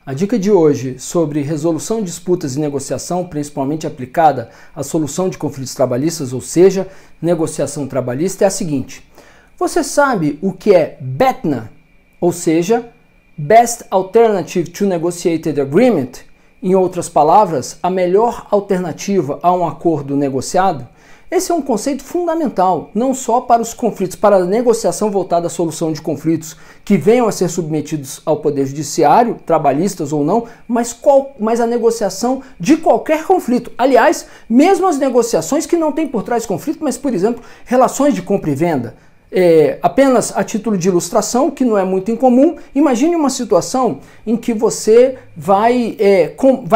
A dica de hoje sobre resolução de disputas e negociação, principalmente aplicada à solução de conflitos trabalhistas, ou seja, negociação trabalhista, é a seguinte. Você sabe o que é BATNA, ou seja, Best Alternative to Negotiated Agreement? Em outras palavras, a melhor alternativa a um acordo negociado? Esse é um conceito fundamental, não só para os conflitos, para a negociação voltada à solução de conflitos que venham a ser submetidos ao Poder Judiciário, trabalhistas ou não, mas a negociação de qualquer conflito. Aliás, mesmo as negociações que não têm por trás conflito, mas, por exemplo, relações de compra e venda. Apenas a título de ilustração, que não é muito incomum, imagine uma situação em que você vai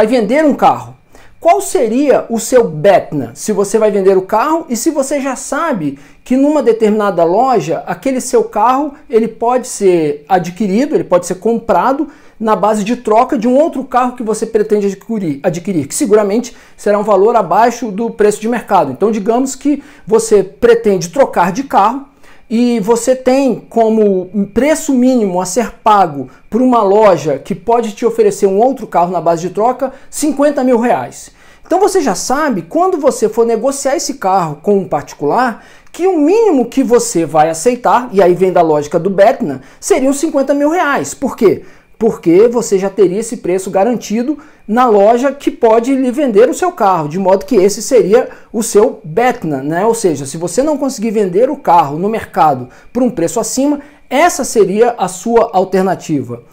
vender um carro. Qual seria o seu BATNA se você vai vender o carro e se você já sabe que numa determinada loja aquele seu carro ele pode ser adquirido, ele pode ser comprado na base de troca de um outro carro que você pretende adquirir, que seguramente será um valor abaixo do preço de mercado. Então digamos que você pretende trocar de carro e você tem como preço mínimo a ser pago por uma loja que pode te oferecer um outro carro na base de troca, 50 mil reais. Então você já sabe, quando você for negociar esse carro com um particular, que o mínimo que você vai aceitar, e aí vem da lógica do BATNA, seriam 50 mil reais. Por quê? Porque você já teria esse preço garantido na loja que pode lhe vender o seu carro, de modo que esse seria o seu BATNA, né? Ou seja, se você não conseguir vender o carro no mercado por um preço acima, essa seria a sua alternativa.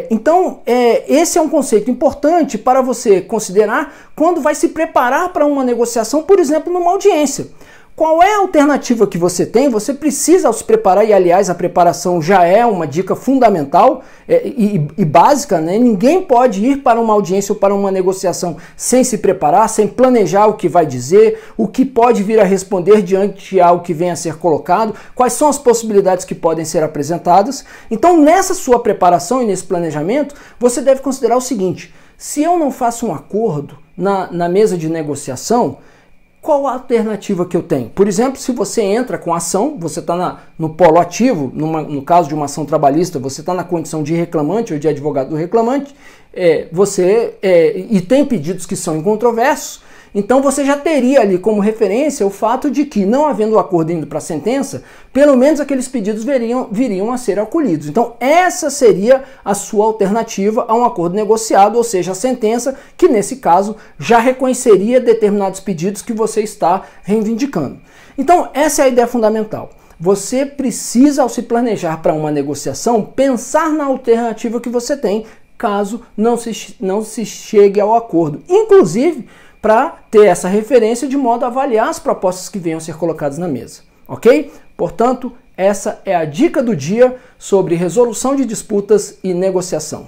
Então, esse é um conceito importante para você considerar quando vai se preparar para uma negociação, por exemplo, numa audiência. Qual é a alternativa que você tem? Você precisa se preparar, e aliás a preparação já é uma dica fundamental e básica, né? Ninguém pode ir para uma audiência ou para uma negociação sem se preparar, sem planejar o que vai dizer, o que pode vir a responder diante de algo que venha a ser colocado, quais são as possibilidades que podem ser apresentadas. Então nessa sua preparação e nesse planejamento, você deve considerar o seguinte: se eu não faço um acordo na mesa de negociação, qual a alternativa que eu tenho? Por exemplo, se você entra com ação, você está no polo ativo, no caso de uma ação trabalhista, você está na condição de reclamante ou de advogado do reclamante, e tem pedidos que são incontroversos, então você já teria ali como referência o fato de que, não havendo o acordo indo para a sentença, pelo menos aqueles pedidos viriam a ser acolhidos. Então essa seria a sua alternativa a um acordo negociado, ou seja, a sentença, que nesse caso já reconheceria determinados pedidos que você está reivindicando. Então essa é a ideia fundamental. Você precisa, ao se planejar para uma negociação, pensar na alternativa que você tem, caso não se chegue ao acordo. Inclusive, para ter essa referência de modo a avaliar as propostas que venham a ser colocadas na mesa, ok? Portanto, essa é a dica do dia sobre resolução de disputas e negociação.